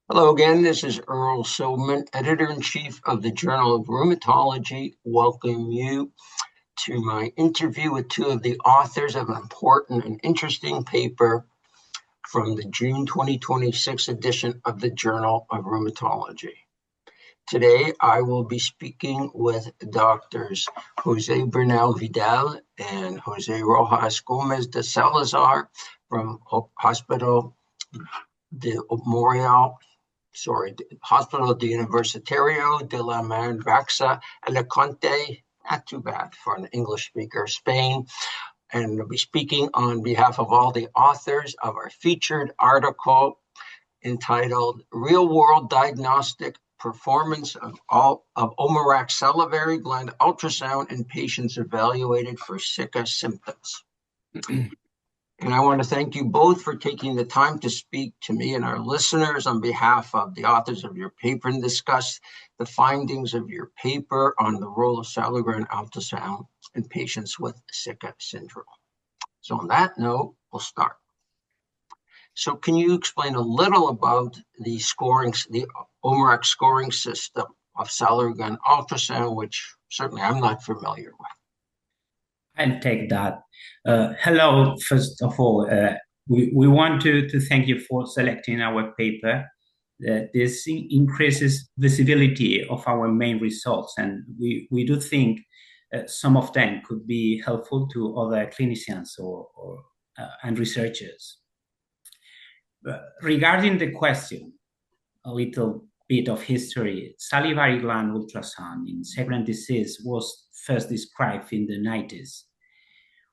Hello again, this is Earl Silverman, Editor-in-Chief of the Journal of Rheumatology. Welcome you to my interview with two of the authors of an important and interesting paper from the June 2026 edition of the Journal of Rheumatology. Today, I will be speaking with Doctors Jose Bernal Vidal and Jose Rojas Gomez de Salazar from Hospital de Hospital de Universitario de la Marandraxa, Alicante, not too bad for an English speaker, Spain. And I'll be speaking on behalf of all the authors of our featured article entitled Real World Diagnostic Performance of OMERACT Salivary Gland Ultrasound in Patients Evaluated for Zika Symptoms. And I want to thank you both for taking the time to speak to me and our listeners on behalf of the authors of your paper and discuss the findings of your paper on the role of salivary ultrasound in patients with Zika syndrome. So on that note, we'll start. So can you explain a little about the OMERACT scoring system of salivary gland ultrasound, which certainly I'm not familiar with? I'll take that. Hello, first of all, we want to thank you for selecting our paper. This increases visibility of our main results, and we do think some of them could be helpful to other clinicians and researchers. Regarding the question, a little bit of history. Salivary gland ultrasound in Sjogren's disease was first described in the 90s.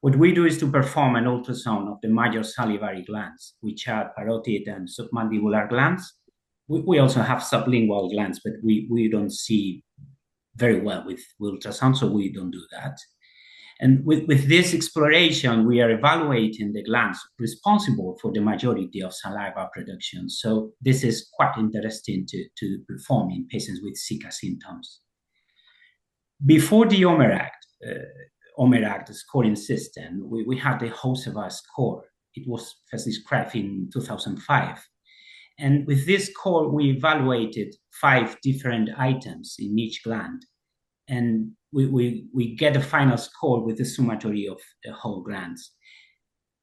What we do is to perform an ultrasound of the major salivary glands, which are parotid and submandibular glands. We also have sublingual glands, but we don't see very well with ultrasound, so we don't do that. And with this exploration, we are evaluating the glands responsible for the majority of saliva production. So this is quite interesting to perform in patients with Zika symptoms. Before the OMERACT scoring system, we had the José score. It was first described in 2005. And with this score, we evaluated 5 different items in each gland. And we get a final score with the summatory of the whole glands.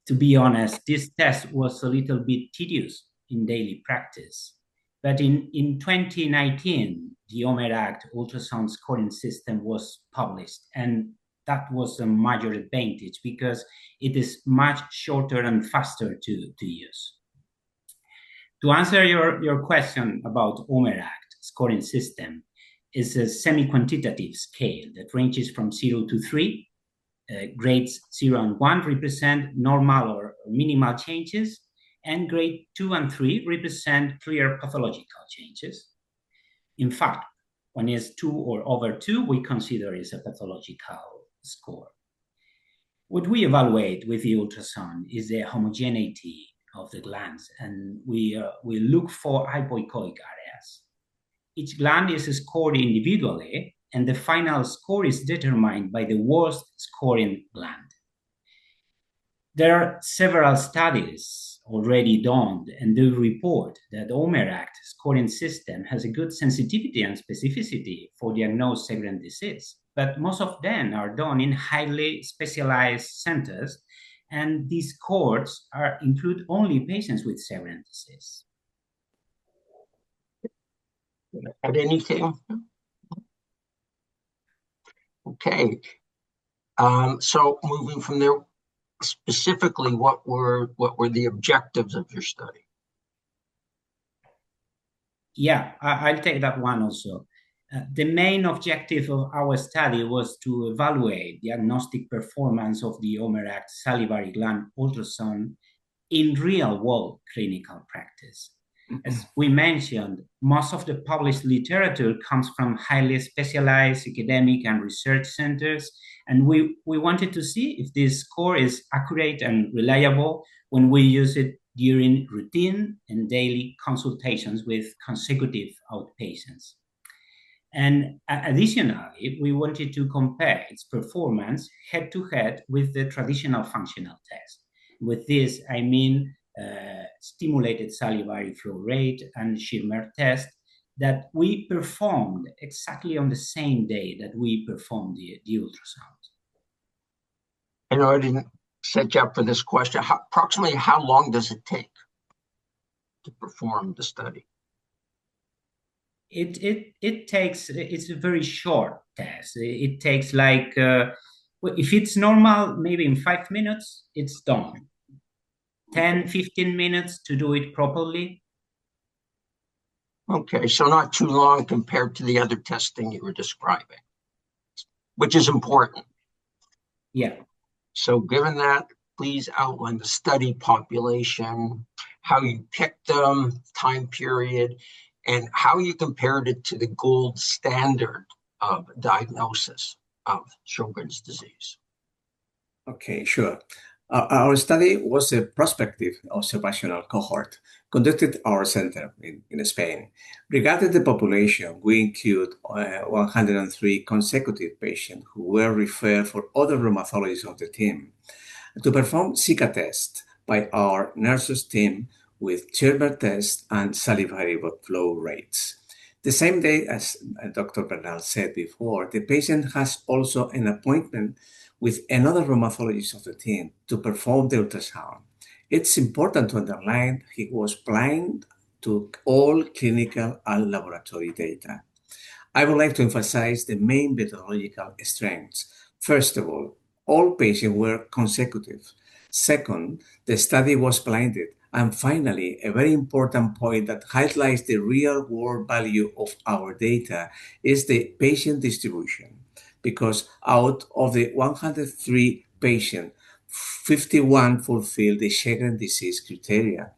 To be honest, this test was a little bit tedious in daily practice. But in 2019, the OMERACT ultrasound scoring system was published. And that was a major advantage because it is much shorter and faster to use. To answer your question about OMERACT scoring system, is a semi-quantitative scale that ranges from 0 to 3. Grades 0 and 1 represent normal or minimal changes, and grade 2 and 3 represent clear pathological changes. In fact, when it's 2 or over 2, we consider it a pathological score. What we evaluate with the ultrasound is the homogeneity of the glands, and we look for hypoechoic areas. Each gland is scored individually, and the final score is determined by the worst scoring gland. There are several studies already done, and they report that the OMERACT scoring system has a good sensitivity and specificity for diagnosed Sjogren's disease, but most of them are done in highly specialized centers, and these scores include only patients with Sjogren's disease. Add anything? Okay. So moving from there, specifically, what were the objectives of your study? Yeah, I'll take that one also. The main objective of our study was to evaluate diagnostic performance of the OMERACT salivary gland ultrasound in real-world clinical practice. As we mentioned, most of the published literature comes from highly specialized academic and research centers, and we wanted to see if this score is accurate and reliable when we use it during routine and daily consultations with consecutive outpatients. And additionally, we wanted to compare its performance head-to-head with the traditional functional test. With this, I mean stimulated salivary flow rate and Schirmer test that we performed exactly on the same day that we performed the ultrasound. I know I didn't set you up for this question. Approximately how long does it take to perform the study? It's a very short test. It takes like, if it's normal, maybe in 5 minutes, it's done. 10, 15 minutes to do it properly. Okay, so not too long compared to the other testing you were describing, which is important. Yeah. So given that, please outline the study population, how you picked them, time period, and how you compared it to the gold standard of diagnosis of Sjogren's disease. Okay, sure. Our study was a prospective observational cohort conducted at our center in Spain. Regarding the population, we include 103 consecutive patients who were referred for other rheumatologists of the team to perform Zika tests by our nurses team with Schirmer tests and salivary flow rates. The same day, as Dr. Bernal said before, the patient has also an appointment with another rheumatologist of the team to perform the ultrasound. It's important to underline he was blind to all clinical and laboratory data. I would like to emphasize the main methodological strengths. First of all patients were consecutive. Second, the study was blinded. And finally, a very important point that highlights the real-world value of our data is the patient distribution, because out of the 103 patients, 51 fulfilled the Sjogren's disease criteria,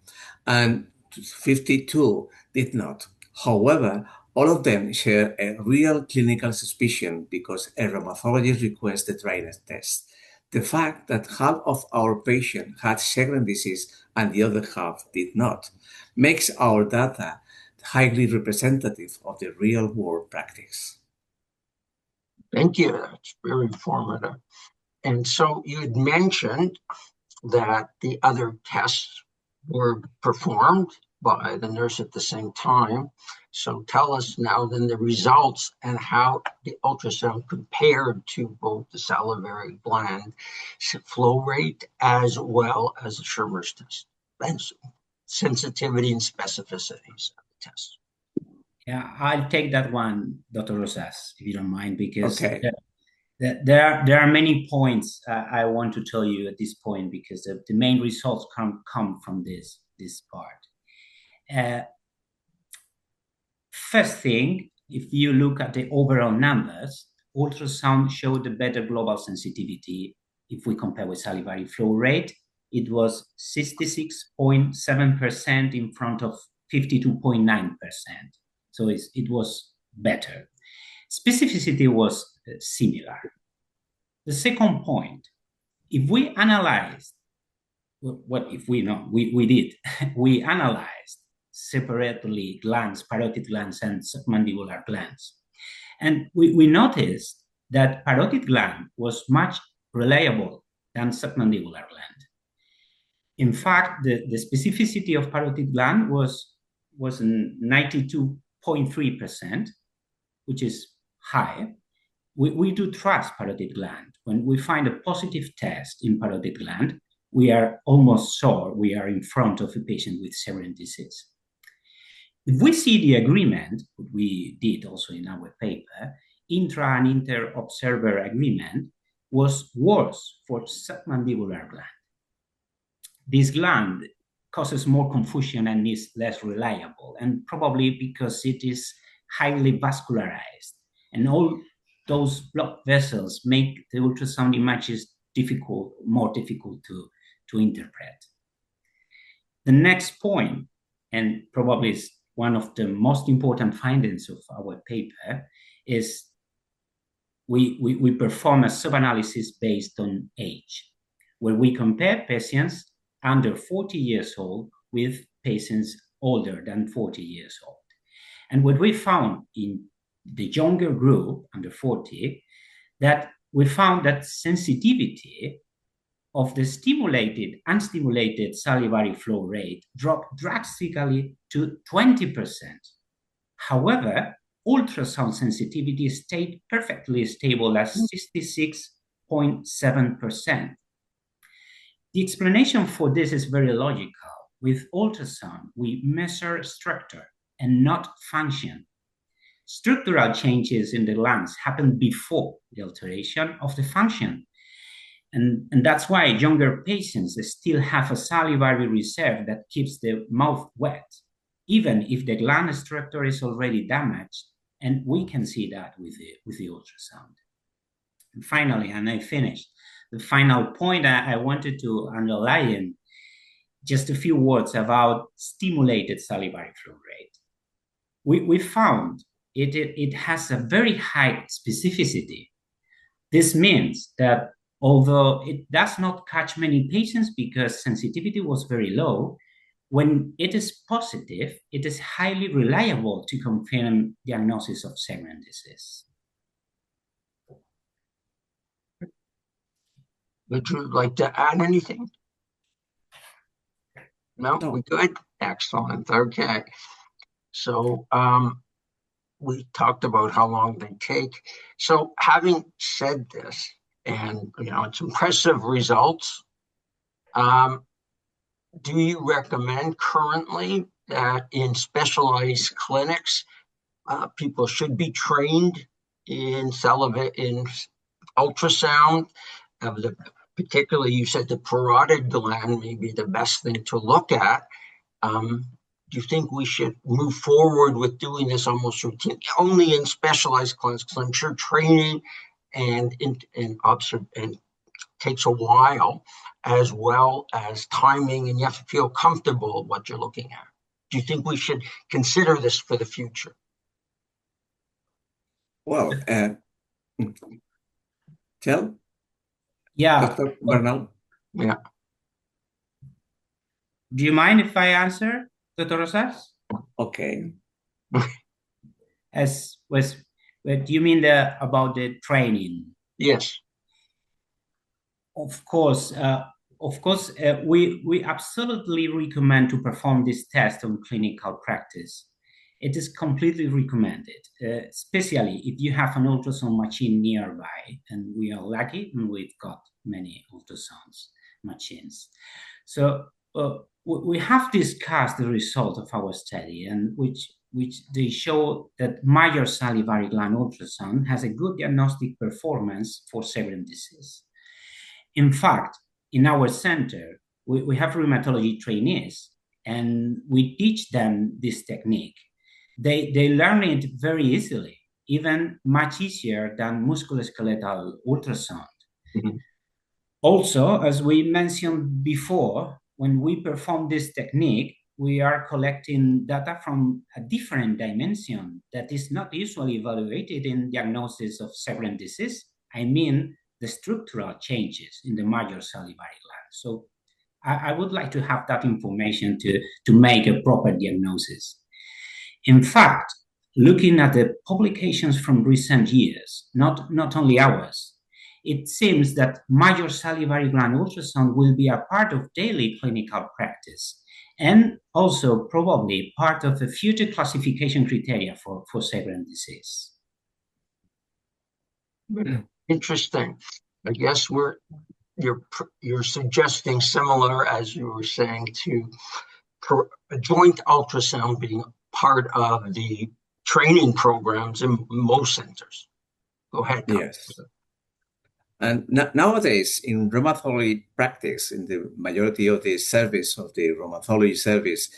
and 52 did not. However, all of them share a real clinical suspicion because a rheumatologist requests the dryness test. The fact that half of our patients had Sjogren's disease and the other half did not makes our data highly representative of the real-world practice. Thank you. That's very informative. And so you had mentioned that the other tests were performed by the nurse at the same time. So tell us now then the results and how the ultrasound compared to both the salivary gland flow rate as well as the Schirmer's test, and sensitivity and specificities of the test. Yeah, I'll take that one, Dr. Rosas, if you don't mind, because okay. There are many points I want to tell you at this point, because the main results come from this part. First thing, if you look at the overall numbers, ultrasound showed a better global sensitivity. If we compare with salivary flow rate, it was 66.7% in front of 52.9%. So it was better. Specificity was similar. The second point, if we analyzed, we did, we analyzed separately glands, parotid glands and submandibular glands. And we noticed that parotid gland was much reliable than submandibular gland. In fact, the specificity of parotid gland was 92.3%, which is high. We do trust parotid gland. When we find a positive test in parotid gland, we are almost sure we are in front of a patient with Sjogren's disease. If we see the agreement, we did also in our paper, intra and inter-observer agreement was worse for submandibular gland. This gland causes more confusion and is less reliable, and probably because it is highly vascularized, and all those blood vessels make the ultrasound images more difficult to interpret. The next point, and probably is one of the most important findings of our paper, is we perform a sub-analysis based on age, where we compare patients under 40 years old with patients older than 40 years old. And what we found in the younger group, under 40, that we found that sensitivity of the unstimulated salivary flow rate dropped drastically to 20%. However, ultrasound sensitivity stayed perfectly stable at 66.7%. The explanation for this is very logical. With ultrasound, we measure structure and not function. Structural changes in the glands happen before the alteration of the function. And that's why younger patients still have a salivary reserve that keeps the mouth wet, even if the gland structure is already damaged. And we can see that with the ultrasound. And finally, and I finished, the final point I wanted to underline, just a few words about stimulated salivary flow rate. We found it has a very high specificity. This means that although it does not catch many patients because sensitivity was very low, when it is positive, it is highly reliable to confirm diagnosis of Senabre disease. Would you like to add anything? No, we good? Excellent. Okay. So we talked about how long they take. So having said this, and it's impressive results, do you recommend currently that in specialized clinics, people should be trained in ultrasound? Particularly, you said the parotid gland may be the best thing to look at. Do you think we should move forward with doing this almost routine, only in specialized clinics? Because I'm sure training and takes a while, as well as timing, and you have to feel comfortable with what you're looking at. Do you think we should consider this for the future? Well, tell. Yeah. Dr. Bernal? Yeah. Do you mind if I answer, Dr. Rosas? Okay. Do you mean about the training? Yes. Of course, we absolutely recommend to perform this test on clinical practice. It is completely recommended, especially if you have an ultrasound machine nearby, and we are lucky and we've got many ultrasound machines. So we have discussed the result of our study, and which they show that major salivary gland ultrasound has a good diagnostic performance for Senabre disease. In fact, in our center, we have rheumatology trainees, and we teach them this technique. They learn it very easily, even much easier than musculoskeletal ultrasound. Mm-hmm. Also, as we mentioned before, when we perform this technique, we are collecting data from a different dimension that is not usually evaluated in diagnosis of Senabre disease. I mean, the structural changes in the major salivary gland. So I would like to have that information to make a proper diagnosis. In fact, looking at the publications from recent years, not only ours, it seems that major salivary gland ultrasound will be a part of daily clinical practice, and also probably part of the future classification criteria for Senabre disease. Interesting. I guess you're suggesting similar, as you were saying, to a joint ultrasound being part of the training programs in most centers. Go ahead. Yes. And nowadays, in rheumatology practice, in the majority of the service of the rheumatology service,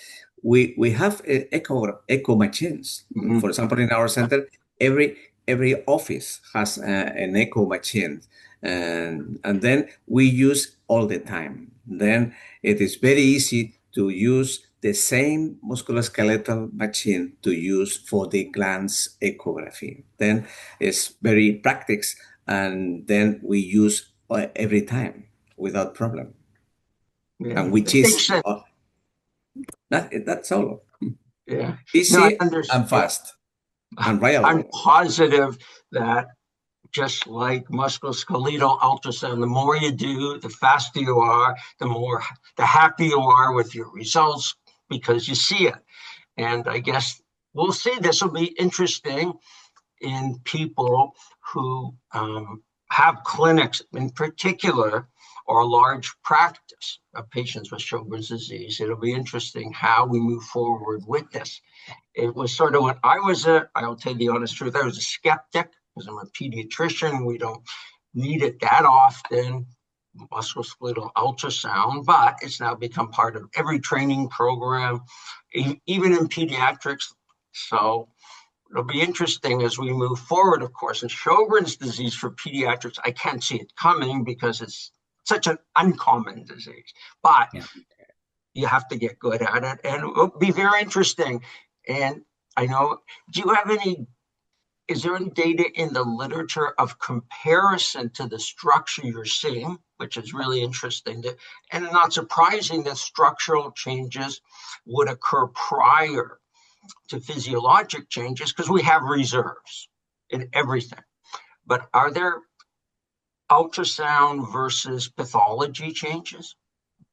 we have echo machines. Mm-hmm. For example, in our center, every office has an echo machine, and then we use all the time. Then it is very easy to use the same musculoskeletal machine to use for the glands echography. Then it's very practical, and then we use every time without problem. Yeah. And which is that's all. Yeah, easy and fast. I'm positive that just like musculoskeletal ultrasound, the more you do, the faster you are, the happier you are with your results because you see it. And I guess we'll see. This will be interesting in people who have clinics in particular or a large practice of patients with Sjogren's disease. It'll be interesting how we move forward with this. It was sort of when I'll tell you the honest truth, I was a skeptic because I'm a pediatrician. We don't need it that often, musculoskeletal ultrasound, but it's now become part of every training program, even in pediatrics. So it'll be interesting as we move forward, of course. In Sjogren's disease for pediatrics, I can't see it coming because it's such an uncommon disease. But you have to get good at it, and it'll be very interesting. And I know, is there any data in the literature of comparison to the structure you're seeing, which is really interesting, and not surprising that structural changes would occur prior to physiologic changes because we have reserves in everything. But are there ultrasound versus pathology changes?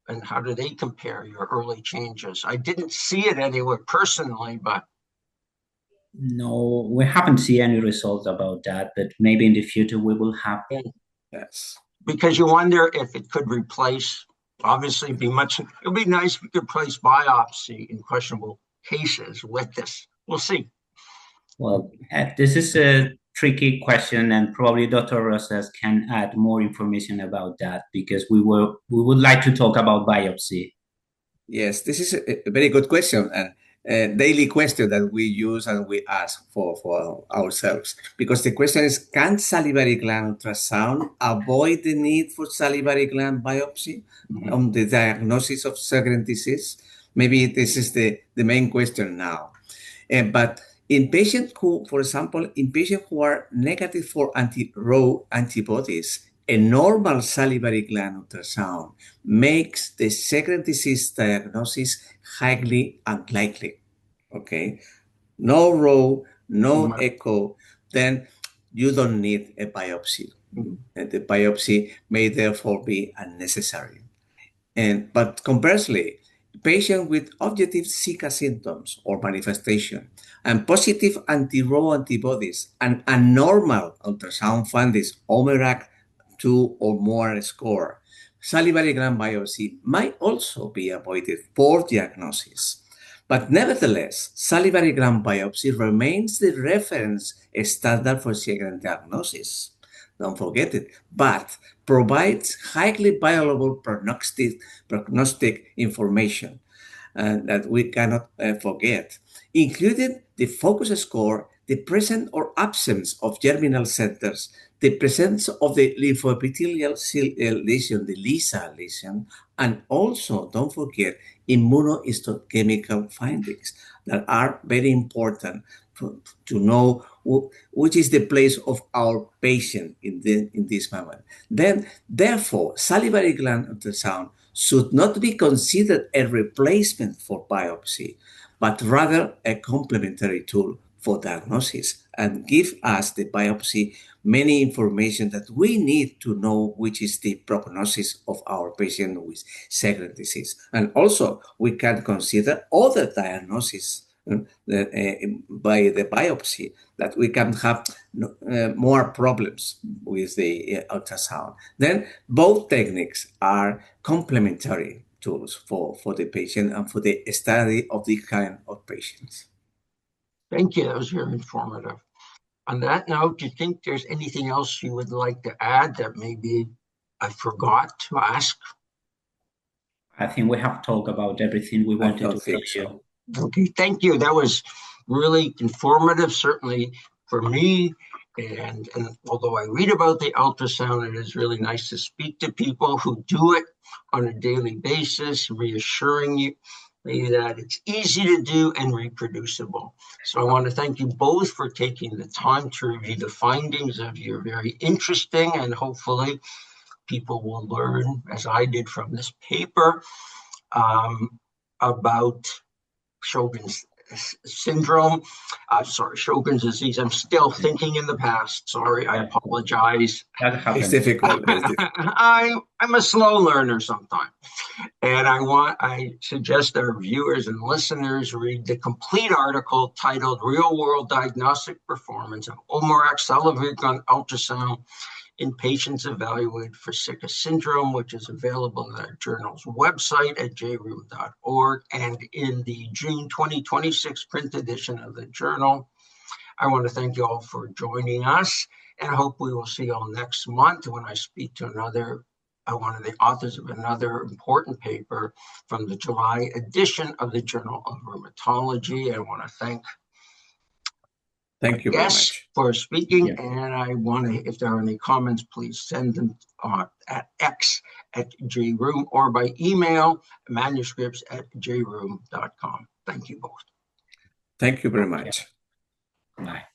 And how do they compare your early changes? I didn't see it anywhere personally, but. No, we haven't seen any results about that, but maybe in the future we will have. Yes. Because you wonder if it could replace, obviously it'd be nice if we could replace biopsy in questionable cases with this. We'll see. Well, this is a tricky question, and probably Dr. Rosas can add more information about that because we would like to talk about biopsy. Yes, this is a very good question and a daily question that we use and we ask for ourselves. Because the question is, can salivary gland ultrasound avoid the need for salivary gland biopsy on the diagnosis of Sjogren's disease? Maybe this is the main question now. But in patients who, for example, who are negative for anti-Rho antibodies, a normal salivary gland ultrasound makes the Sjogren's disease diagnosis highly unlikely. Okay, no Rho, no echo, then you don't need a biopsy. And the biopsy may therefore be unnecessary. But conversely, patients with objective Zika symptoms or manifestation and positive anti-Rho antibodies and a normal ultrasound findings OMERACT 2 or more score, salivary gland biopsy might also be avoided for diagnosis. But nevertheless, salivary gland biopsy remains the reference standard for Sjogren's diagnosis. Don't forget it, but provides highly valuable prognostic information that we cannot forget, including the focus score, the presence or absence of germinal centers, the presence of the lymphoepithelial lesion, the LYSA lesion, and also, don't forget, immunohistochemical findings that are very important to know which is the place of our patient in this moment. Then, therefore, salivary gland ultrasound should not be considered a replacement for biopsy, but rather a complementary tool for diagnosis and give us the biopsy many information that we need to know which is the prognosis of our patient with Sjogren's disease. And also, we can consider other diagnoses by the biopsy that we can have more problems with the ultrasound. Then both techniques are complementary tools for the patient and for the study of this kind of patients. Thank you. That was very informative. On that note, do you think there's anything else you would like to add that maybe I forgot to ask? I think we have talked about everything we wanted to tell you. Okay, thank you. That was really informative, certainly for me. And although I read about the ultrasound, it is really nice to speak to people who do it on a daily basis, reassuring you that it's easy to do and reproducible. So I want to thank you both for taking the time to review the findings of your very interesting, and hopefully people will learn, as I did from this paper, about Sjogren's syndrome. Sorry, Sjogren's disease. I'm still thinking in the past. Sorry, I apologize. It's difficult. I'm a slow learner sometimes. And I suggest our viewers and listeners read the complete article titled Real World Diagnostic Performance of OMERACT Salivary Gland Ultrasound in Patients Evaluated for Sicca Syndrome, which is available on our journal's website at jroom.org and in the June 2026 print edition of the journal. I want to thank you all for joining us and hope we will see you all next month when I speak to one of the authors of another important paper from the July edition of the Journal of Rheumatology. I want to thank you very much for speaking, and I want to, if there are any comments, please send them at x@jroom or by email, manuscripts@jroom.com. Thank you both. Thank you very much. Bye.